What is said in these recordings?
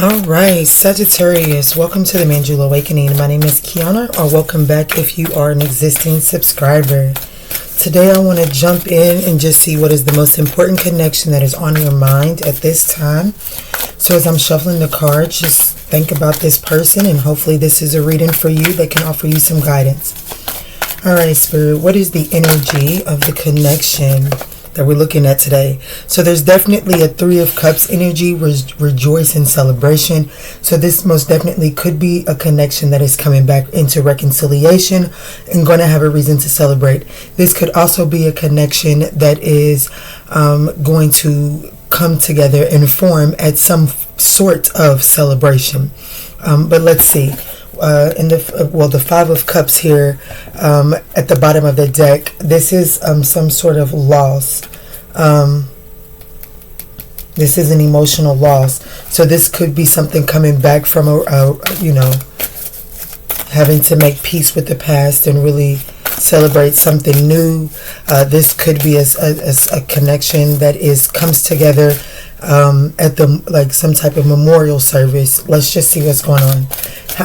Alright, Sagittarius, welcome to the Manjula Awakening. My name is Kiana, or welcome back if you are an existing subscriber. Today I want to jump in and just see what is the most important connection that is on your mind at this time. So as I'm shuffling the cards, just think about this person, and hopefully this is a reading for you that can offer you some guidance. Alright, Spirit, what is the energy of the connection that we're looking at today? So there's definitely a Three of Cups energy, rejoice and celebration. So this most definitely could be a connection that is coming back into reconciliation and going to have a reason to celebrate. This could also be a connection that is going to come together and form at some sort of celebration. But let's see. The Five of Cups here at the bottom of the deck. This is some sort of loss. This is an emotional loss. So this could be something coming back from having to make peace with the past and really celebrate something new. This could be a connection that comes together at some type of memorial service. Let's just see what's going on.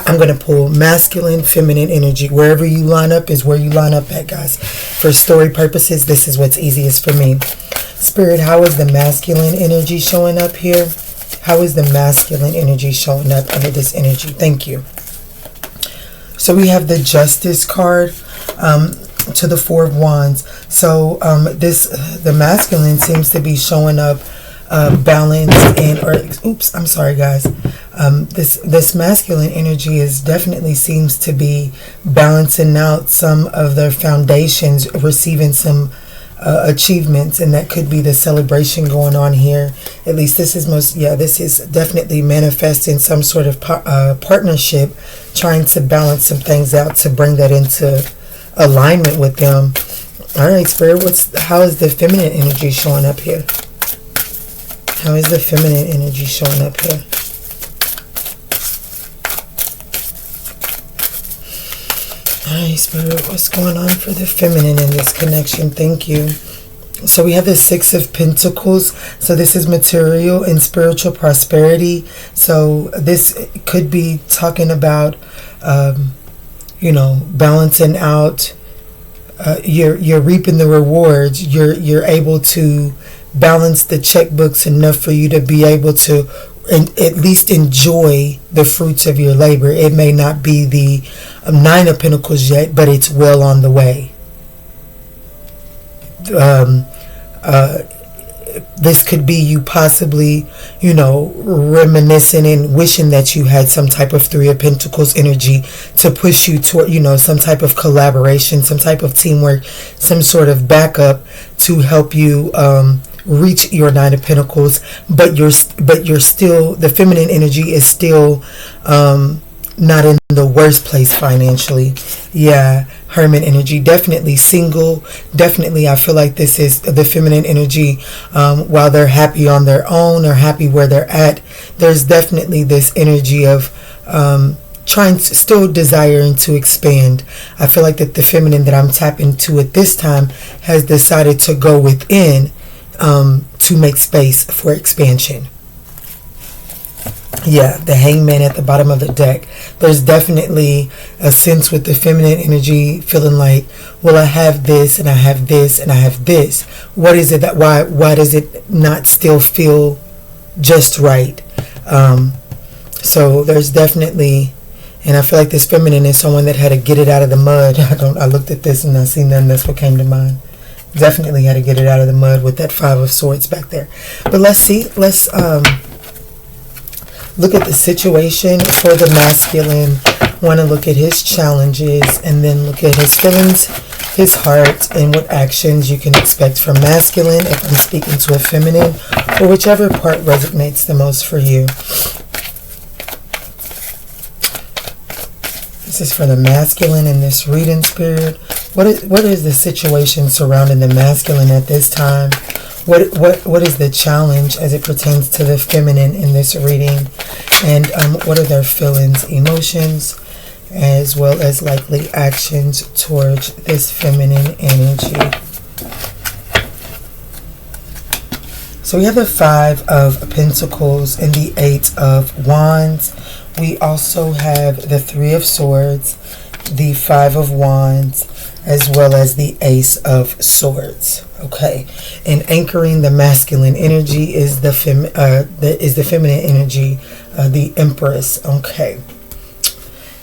I'm going to pull masculine, feminine energy. Wherever you line up is where you line up at, guys. For story purposes, this is what's easiest for me. Spirit, how is the masculine energy showing up here? How is the masculine energy showing up under this energy? Thank you. So we have the Justice card to the Four of Wands. So the masculine seems to be showing up balance I'm sorry, guys. This masculine energy definitely seems to be balancing out some of their foundations, receiving some achievements, and that could be the celebration going on here. At least this is definitely manifesting some sort of partnership, trying to balance some things out to bring that into alignment with them. All right, Spirit, how is the feminine energy showing up here? How is the feminine energy showing up here? Alright, Spirit, what's going on for the feminine in this connection? Thank you. So we have the Six of Pentacles. So this is material and spiritual prosperity. So this could be talking about, balancing out. You're reaping the rewards. You're able to balance the checkbooks enough for you to be able to at least enjoy the fruits of your labor. It may not be the Nine of Pentacles yet, but it's well on the way. This could be you possibly, reminiscing and wishing that you had some type of Three of Pentacles energy to push you toward, some type of collaboration, some type of teamwork, some sort of backup to help you reach your Nine of Pentacles. But you're still, the feminine energy is still not in the worst place financially. Yeah, Hermit energy, definitely single. Definitely, I feel like this is the feminine energy. While they're happy on their own or happy where they're at, there's definitely this energy of still desiring to expand. I feel like that the feminine that I'm tapping to at this time has decided to go within to make space for expansion. Yeah, the Hangman at the bottom of the deck. There's definitely a sense with the feminine energy feeling like, well, I have this and I have this and I have this. What is it why does it not still feel just right? So there's definitely, and I feel like this feminine is someone that had to get it out of the mud. I looked at this and I seen that, and that's what came to mind. Definitely had to get it out of the mud with that Five of Swords back there. But let's look at the situation for the masculine. Want to look at his challenges and then look at his feelings, his heart, and what actions you can expect from masculine if I'm speaking to a feminine, or whichever part resonates the most for you. This is for the masculine in this reading, Spirit. What is the situation surrounding the masculine at this time? What is the challenge as it pertains to the feminine in this reading? And what are their feelings, emotions, as well as likely actions towards this feminine energy? So we have the 5 of Pentacles and the 8 of Wands. We also have the 3 of Swords, the 5 of Wands, as well as the Ace of Swords. Okay, and anchoring the masculine energy is the feminine energy, the Empress. Okay,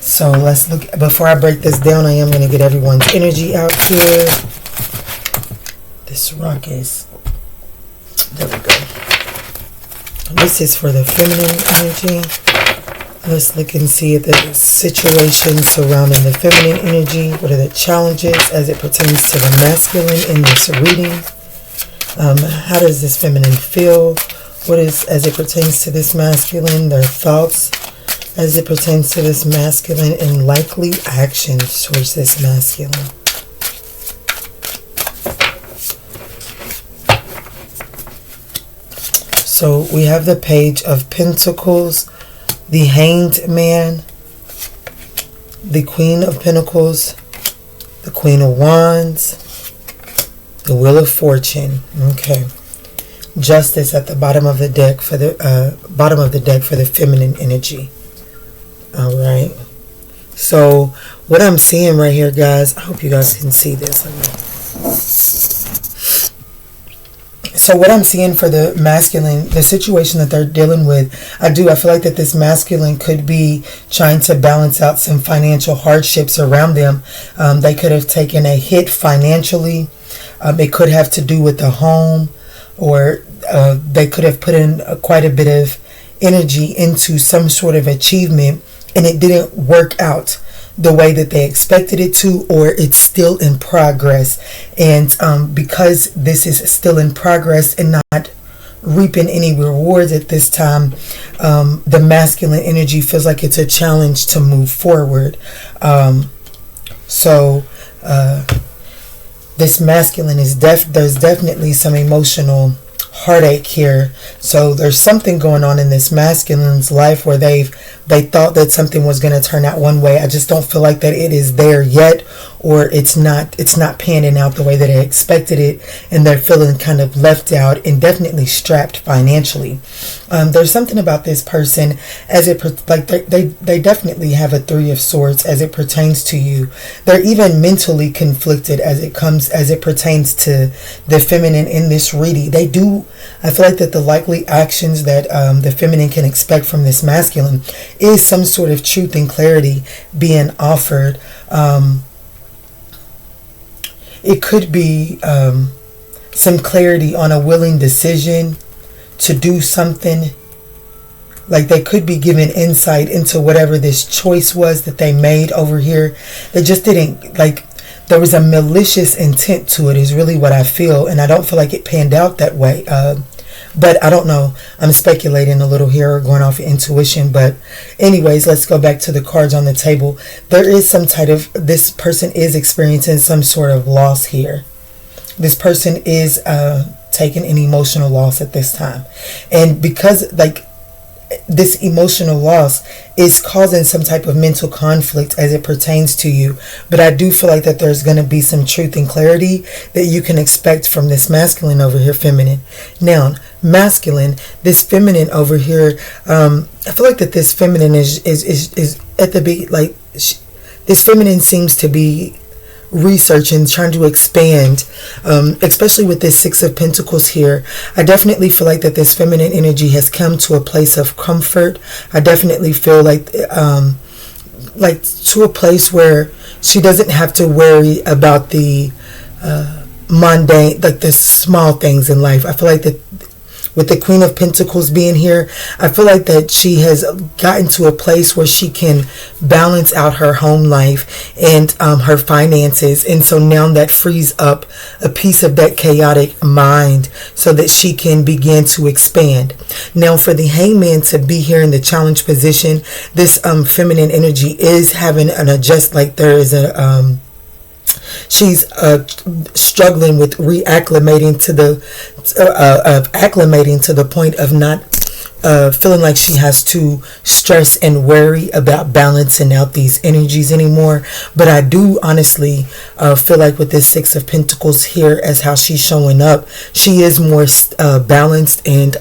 so let's look. Before I break this down, I am going to get everyone's energy out here. This rock is, there we go. This is for the feminine energy. Let's look and see at the situation surrounding the feminine energy. What are the challenges as it pertains to the masculine in this reading? How does this feminine feel? What is, as it pertains to this masculine, their thoughts as it pertains to this masculine, and likely actions towards this masculine? So we have the Page of Pentacles, the Hanged Man, the Queen of Pentacles, the Queen of Wands, the Wheel of Fortune. Okay, Justice at the bottom of the deck for the feminine energy. All right. So what I'm seeing right here, guys, I hope you guys can see this. So what I'm seeing for the masculine, the situation that they're dealing with, I feel like that this masculine could be trying to balance out some financial hardships around them. They could have taken a hit financially. It could have to do with the home, or they could have put in quite a bit of energy into some sort of achievement, and it didn't work out the way that they expected it to, or it's still in progress. And because this is still in progress and not reaping any rewards at this time, the masculine energy feels like it's a challenge to move forward. This masculine is there's definitely some emotional heartache here. So there's something going on in this masculine's life where they thought that something was going to turn out one way. I just don't feel like that it is there yet, or it's not panning out the way that they expected it, and they're feeling kind of left out and definitely strapped financially. There's something about this person as it like they definitely have a 3 of Swords as it pertains to you. They're even mentally conflicted as it pertains to the feminine in this reading. I feel like that the likely actions that the feminine can expect from this masculine is some sort of truth and clarity being offered. It could be some clarity on a willing decision to do something. Like they could be given insight into whatever this choice was that they made over here. They just didn't, like, there was a malicious intent to it is really what I feel, and I don't feel like it panned out that way. But I don't know. I'm speculating a little here, or going off of intuition. But anyways, let's go back to the cards on the table. There is this person is experiencing some sort of loss here. This person is taking an emotional loss at this time. And because, like, this emotional loss is causing some type of mental conflict as it pertains to you. But I do feel like that there's going to be some truth and clarity that you can expect from this masculine over here, feminine. Now, masculine, this feminine over here, I feel like that this feminine is at the beat, like, this feminine seems to be researching, trying to expand, especially with this 6 of Pentacles here. I definitely feel like that this feminine energy has come to a place of comfort. I definitely feel like to a place where she doesn't have to worry about the mundane, like the small things in life. I feel like that with the Queen of Pentacles being here, I feel like that she has gotten to a place where she can balance out her home life and her finances. And so now that frees up a piece of that chaotic mind so that she can begin to expand. Now, for the Hangman to be here in the challenge position, this feminine energy is having an adjust, like there is a she's struggling with acclimating to the point of not feeling like she has to stress and worry about balancing out these energies anymore. But I do honestly feel like with this Six of Pentacles here, as how she's showing up, she is more balanced, and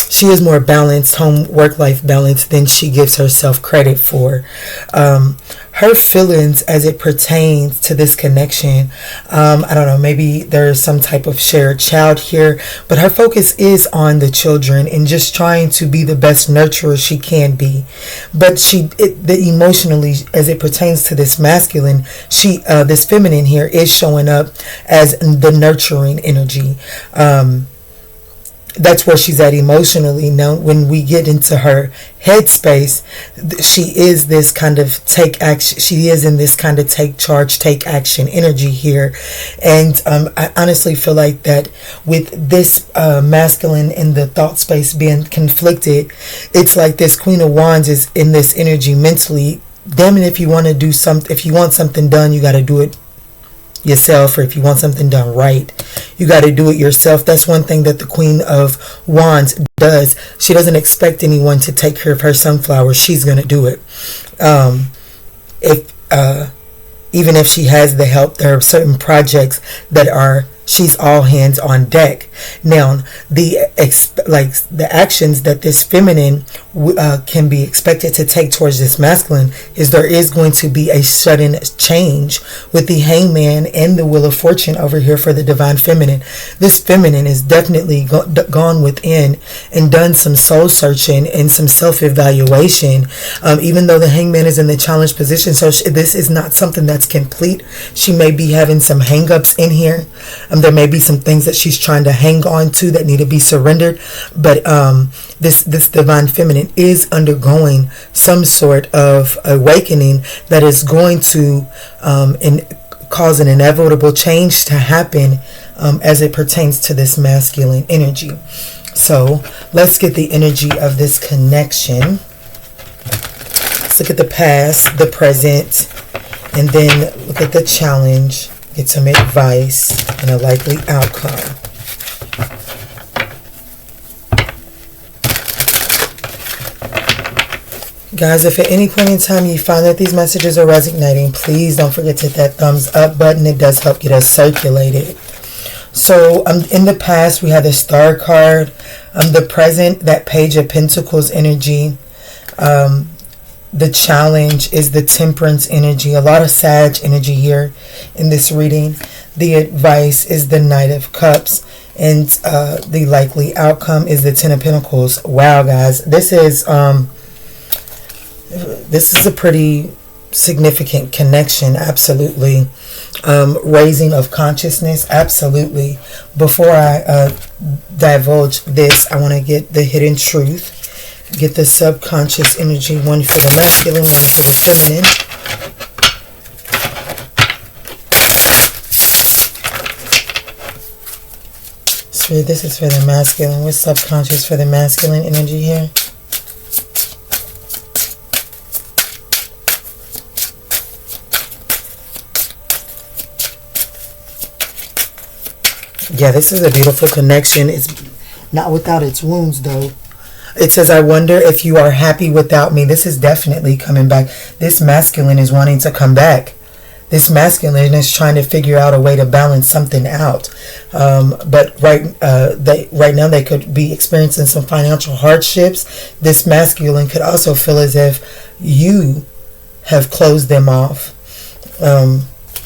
she is more balanced, home work life balance, than she gives herself credit for. Her feelings as it pertains to this connection, I don't know, maybe there's some type of shared child here, but her focus is on the children and just trying to be the best nurturer she can be. But the emotionally, as it pertains to this masculine, this feminine here is showing up as the nurturing energy. That's where she's at emotionally. Now, when we get into her headspace, she is this kind of take action. She is in this kind of take charge, take action energy here. And I honestly feel like that with this masculine and the thought space being conflicted, it's like this Queen of Wands is in this energy mentally. Damn it, if you want to do something, if you want something done, you got to do it yourself, or if you want something done right, you got to do it yourself. That's one thing that the Queen of Wands does. She doesn't expect anyone to take care of her sunflowers. She's going to do it. Even if she has the help, there are certain projects that she's all hands on deck. Now, the actions that this feminine can be expected to take towards this masculine is there is going to be a sudden change with the Hangman and the Wheel of Fortune over here for the divine feminine. This feminine is definitely gone within and done some soul searching and some self-evaluation, even though the Hangman is in the challenge position. So this is not something that's complete. She may be having some hang-ups in here. There may be some things that she's trying to hang on to that need to be surrendered, but this divine feminine is undergoing some sort of awakening that is going to cause an inevitable change to happen as it pertains to this masculine energy. So let's get the energy of this connection. Let's look at the past, the present, and then look at the challenge. Get some advice and a likely outcome. Guys, if at any point in time you find that these messages are resonating, please don't forget to hit that thumbs up button. It does help get us circulated. So in the past, we had the Star card. The present, that Page of Pentacles energy. The challenge is the Temperance energy. A lot of Sag energy here in this reading. The advice is the Knight of Cups. And the likely outcome is the Ten of Pentacles. Wow, guys. This is a pretty significant connection. Absolutely. Raising of consciousness. Absolutely. Before I divulge this, I want to get the hidden truth. Get the subconscious energy, one for the masculine, one for the feminine. So this is for the masculine. What's subconscious for the masculine energy here? Yeah, this is a beautiful connection. It's not without its wounds, though. It says, I wonder if you are happy without me. This is definitely coming back. This masculine is wanting to come back. This masculine is trying to figure out a way to balance something out. But right now they could be experiencing some financial hardships. This masculine could also feel as if you have closed them off.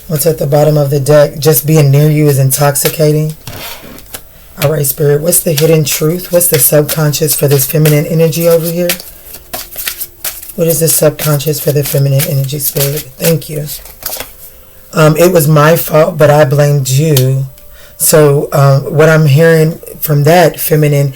What's at the bottom of the deck? Just being near you is intoxicating. All right, Spirit, what's the hidden truth? What's the subconscious for this feminine energy over here? What is the subconscious for the feminine energy, Spirit? Thank you. It was my fault, but I blamed you. So what I'm hearing from that feminine,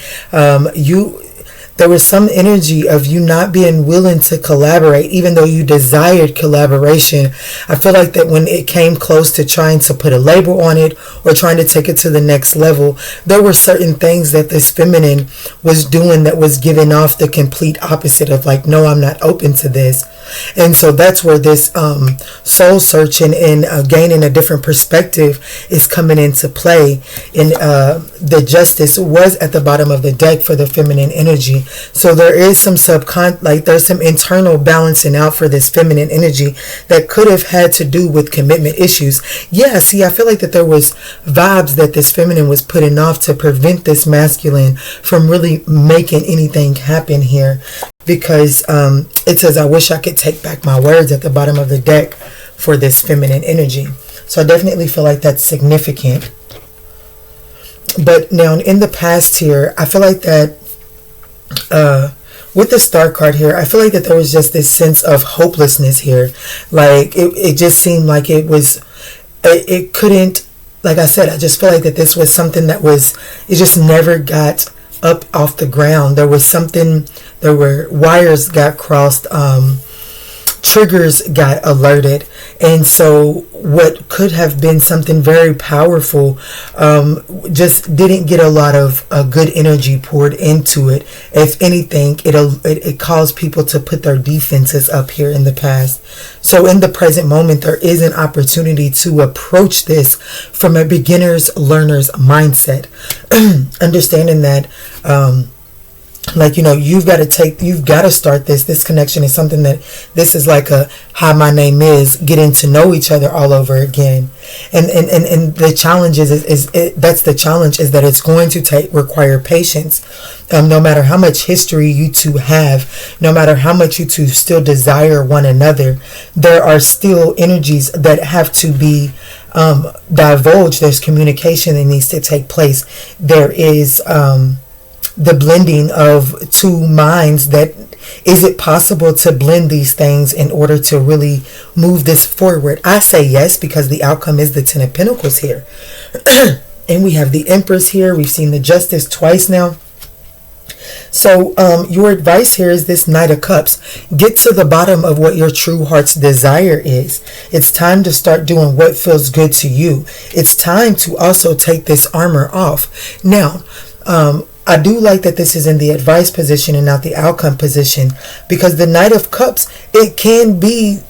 there was some energy of you not being willing to collaborate, even though you desired collaboration. I feel like that when it came close to trying to put a label on it or trying to take it to the next level, there were certain things that this feminine was doing that was giving off the complete opposite of like, no, I'm not open to this. And so that's where this soul searching and gaining a different perspective is coming into play. And the justice was at the bottom of the deck for the feminine energy. So there is some there's some internal balancing out for this feminine energy that could have had to do with commitment issues. Yeah, see, I feel like that there was vibes that this feminine was putting off to prevent this masculine from really making anything happen here, because it says, I wish I could take back my words at the bottom of the deck for this feminine energy. So I definitely feel like that's significant. But now in the past here, I feel like that with the Star card here, I feel like that there was just this sense of hopelessness here. Like it just seemed like it couldn't, like I said, I just feel like that this was something that it just never got up off the ground. There were wires got crossed, triggers got alerted, and so what could have been something very powerful just didn't get a lot of good energy poured into it. If anything, it caused people to put their defenses up here in the past. So in the present moment, there is an opportunity to approach this from a beginner's learner's mindset, understanding that you've got to start this connection is something that this is like a hi, my name is, getting to know each other all over again. And the challenge that's the challenge, is that it's going to require patience. No matter how much history you two have, no matter how much you two still desire one another, there are still energies that have to be divulged. There's communication that needs to take place. There is the blending of two minds. That is it possible to blend these things in order to really move this forward? I say yes, because the outcome is the Ten of Pentacles here. And we have the Empress here. We've seen the Justice twice now. So your advice here is this Knight of Cups. Get to the bottom of what your true heart's desire is. It's time to start doing what feels good to you. It's time to also take this armor off. Now, I do like that this is in the advice position and not the outcome position, because the Knight of Cups, it can be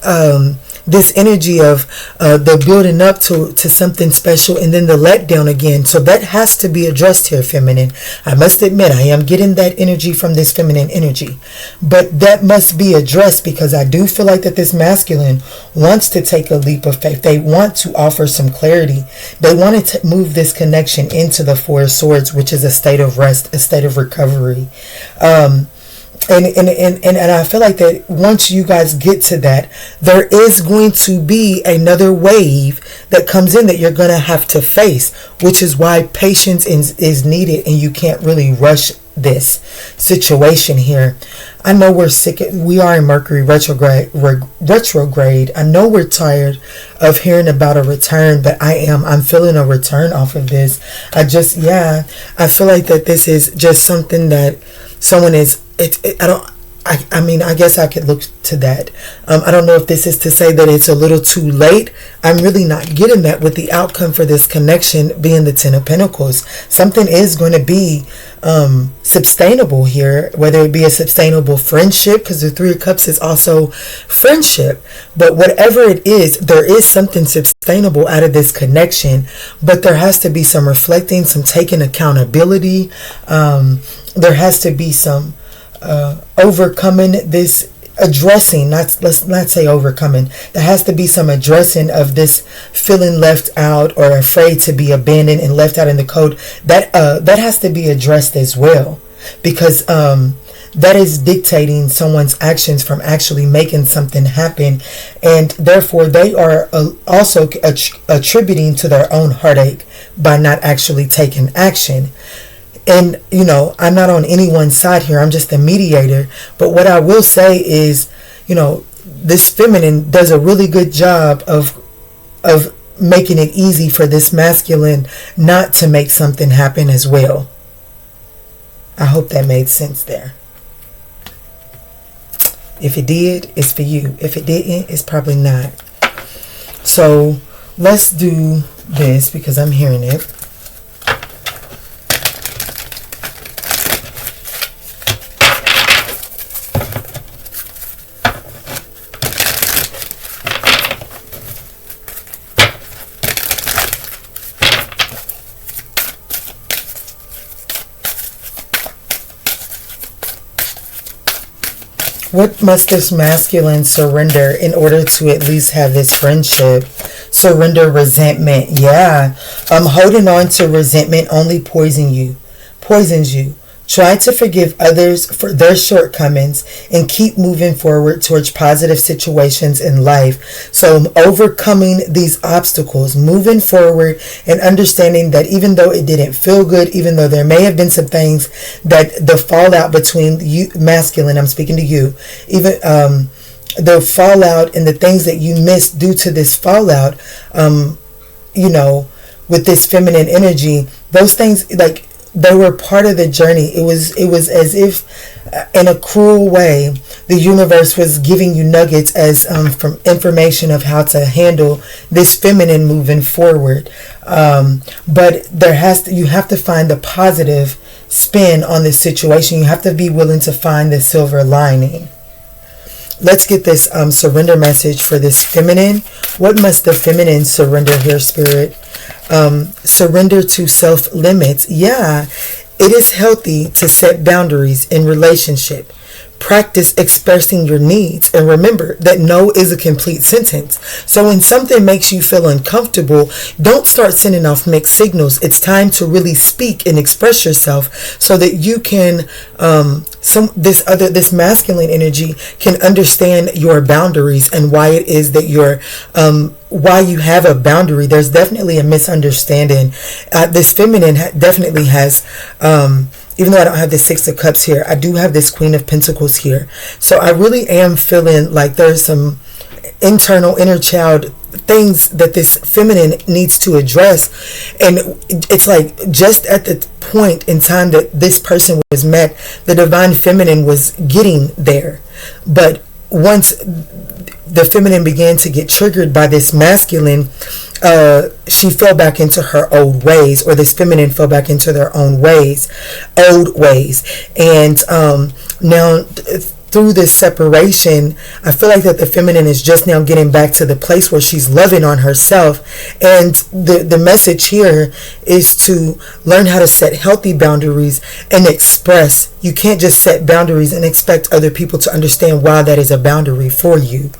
this energy of the building up to something special and then the letdown again. So that has to be addressed here, feminine. I must admit, I am getting that energy from this feminine energy, but that must be addressed, because I do feel like that this masculine wants to take a leap of faith. They want to offer some clarity. They want to move this connection into the Four of Swords, which is a state of rest, a state of recovery. And I feel like that once you guys get to that, there is going to be another wave that comes in that you're going to have to face, which is why patience is needed, and you can't really rush this situation here. I know we are in Mercury retrograde. I know we're tired of hearing about a return, but I'm feeling a return off of this. I feel like that this is just something that someone is, I guess I could look to that. I don't know if this is to say that it's a little too late. I'm really not getting that with the outcome for this connection being the Ten of Pentacles. Something is going to be sustainable here, whether it be a sustainable friendship, because the Three of Cups is also friendship. But whatever it is, there is something sustainable out of this connection. But there has to be some reflecting, some taking accountability. There has to be some overcoming this, addressing, let's not say overcoming. There has to be some addressing of this feeling left out or afraid to be abandoned and left out in the cold. That has to be addressed as well, because that is dictating someone's actions from actually making something happen, and therefore they are also attributing to their own heartache by not actually taking action. And, I'm not on anyone's side here. I'm just a mediator. But what I will say is, this feminine does a really good job of making it easy for this masculine not to make something happen as well. I hope that made sense there. If it did, it's for you. If it didn't, it's probably not. So let's do this, because I'm hearing it. What must this masculine surrender in order to at least have this friendship? Surrender resentment. Yeah. Holding on to resentment only poisons you. Try to forgive others for their shortcomings and keep moving forward towards positive situations in life. So overcoming these obstacles, moving forward, and understanding that even though it didn't feel good, even though there may have been some things that the fallout between you, masculine, I'm speaking to you, even the fallout and the things that you missed due to this fallout, with this feminine energy, those things, like, they were part of the journey. It was as if, in a cruel way, the universe was giving you nuggets as from information of how to handle this feminine moving forward. But you have to find the positive spin on this situation. You have to be willing to find the silver lining. Let's get this surrender message for this feminine. What must the feminine surrender here, Spirit? Surrender to self-limits. Yeah, it is healthy to set boundaries in relationship. Practice expressing your needs, and remember that no is a complete sentence. So when something makes you feel uncomfortable, don't start sending off mixed signals. It's time to really speak and express yourself so that you can this masculine energy can understand your boundaries and why it is that why you have a boundary. There's definitely a misunderstanding. This feminine definitely has even though I don't have the Six of Cups here, I do have this Queen of Pentacles here. So I really am feeling like there's some inner child things that this feminine needs to address. And it's like just at the point in time that this person was met, the divine feminine was getting there. But once the feminine began to get triggered by this masculine, she fell back into her old ways, or this feminine fell back into their old ways. And now through this separation, I feel like that the feminine is just now getting back to the place where she's loving on herself. And the message here is to learn how to set healthy boundaries and express. You can't just set boundaries and expect other people to understand why that is a boundary for you.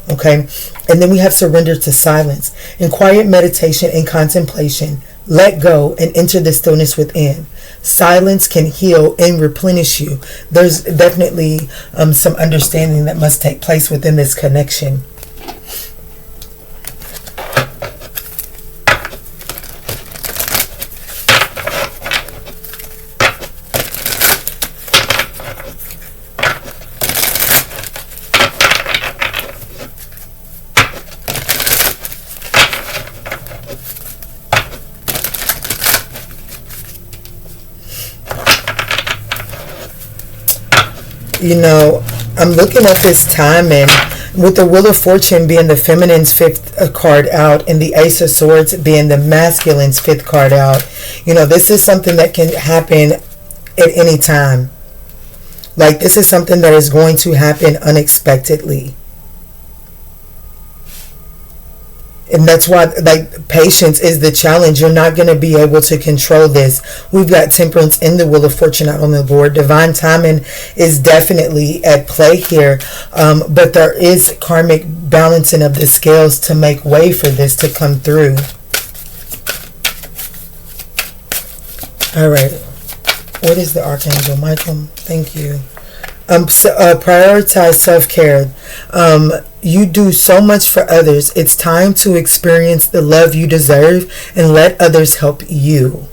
Okay, and then we have surrender to silence. In quiet meditation and contemplation, let go and enter the stillness within. Silence can heal and replenish you. There's definitely some understanding that must take place within this connection. I'm looking at this time, and with the Wheel of Fortune being the feminine's fifth card out and the Ace of Swords being the masculine's fifth card out, this is something that can happen at any time. Like, this is something that is going to happen unexpectedly. And that's why, patience is the challenge. You're not going to be able to control this. We've got Temperance in the Wheel of Fortune out on the board. Divine timing is definitely at play here. But there is karmic balancing of the scales to make way for this to come through. All right. What is the Archangel Michael? Thank you. Prioritize self-care. You do so much for others. It's time to experience the love you deserve and let others help you.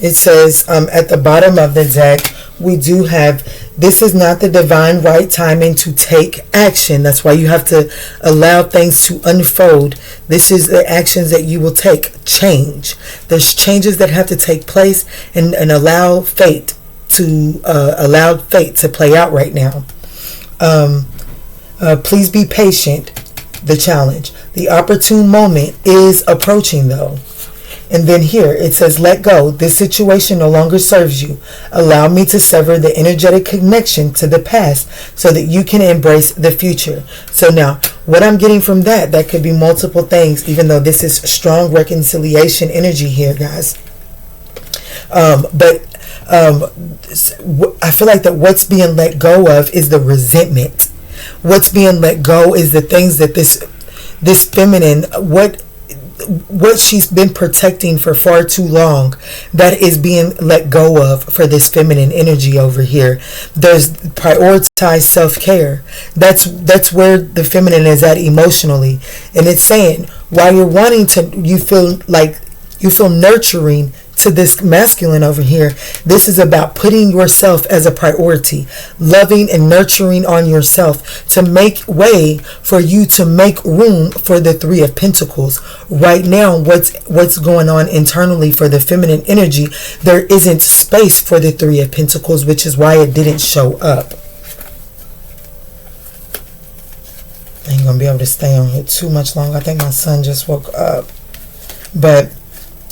It says at the bottom of the deck, we do have, this is not the divine right timing to take action. That's why you have to allow things to unfold. This is the actions that you will take. Change. There's changes that have to take place, and allow fate to play out right now. Please be patient. The challenge. The opportune moment is approaching, though. And then here it says, let go. This situation no longer serves you. Allow me to sever the energetic connection to the past so that you can embrace the future. So now, what I'm getting from that could be multiple things, even though this is strong reconciliation energy here, guys. But I feel like that what's being let go of is the resentment. What's being let go is the things that this feminine, what she's been protecting for far too long, that is being let go of for this feminine energy over here. There's prioritized self-care. That's where the feminine is at emotionally. And it's saying, while you're wanting to, you feel nurturing to this masculine over here, this is about putting yourself as a priority, loving and nurturing on yourself to make way for you to make room for the Three of Pentacles. Right now, what's going on internally for the feminine energy, there isn't space for the Three of Pentacles, which is why it didn't show up. I ain't gonna be able to stay on here too much longer. I think my son just woke up. But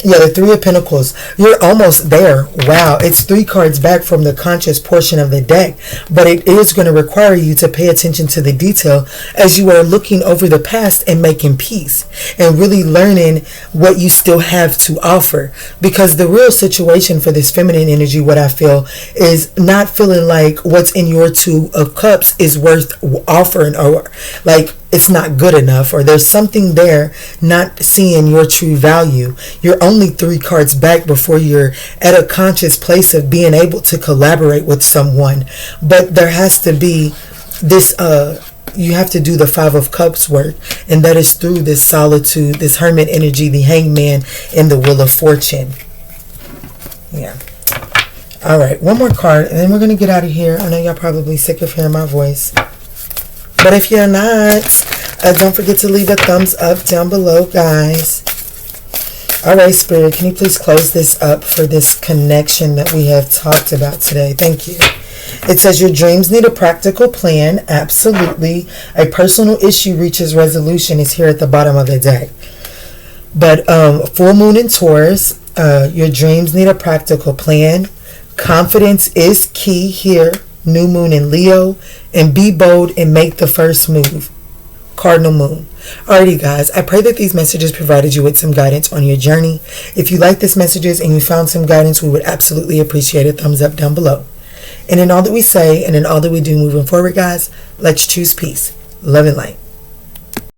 yeah, the Three of Pentacles, you're almost there. Wow, it's 3 cards back from the conscious portion of the deck, but it is going to require you to pay attention to the detail as you are looking over the past and making peace and really learning what you still have to offer. Because the real situation for this feminine energy, what I feel, is not feeling like what's in your Two of Cups is worth offering, or like it's not good enough, or there's something there not seeing your true value. You're only 3 cards back before you're at a conscious place of being able to collaborate with someone. But there has to be this, you have to do the Five of Cups work, and that is through this solitude, this hermit energy, the Hangman, and the Wheel of Fortune. Yeah. All right, one more card, and then we're going to get out of here. I know y'all probably sick of hearing my voice. But if you're not, don't forget to leave a thumbs up down below, guys. All right, Spirit, can you please close this up for this connection that we have talked about today? Thank you. It says your dreams need a practical plan. Absolutely. A personal issue reaches resolution is here at the bottom of the deck. But full moon in Taurus, your dreams need a practical plan. Confidence is key here. New moon in Leo, and be bold and make the first move. Cardinal moon. Alrighty, guys, I pray that these messages provided you with some guidance on your journey. If you like these messages and you found some guidance, we would absolutely appreciate a thumbs up down below. And in all that we say and in all that we do moving forward, guys, let's choose peace, love, and light.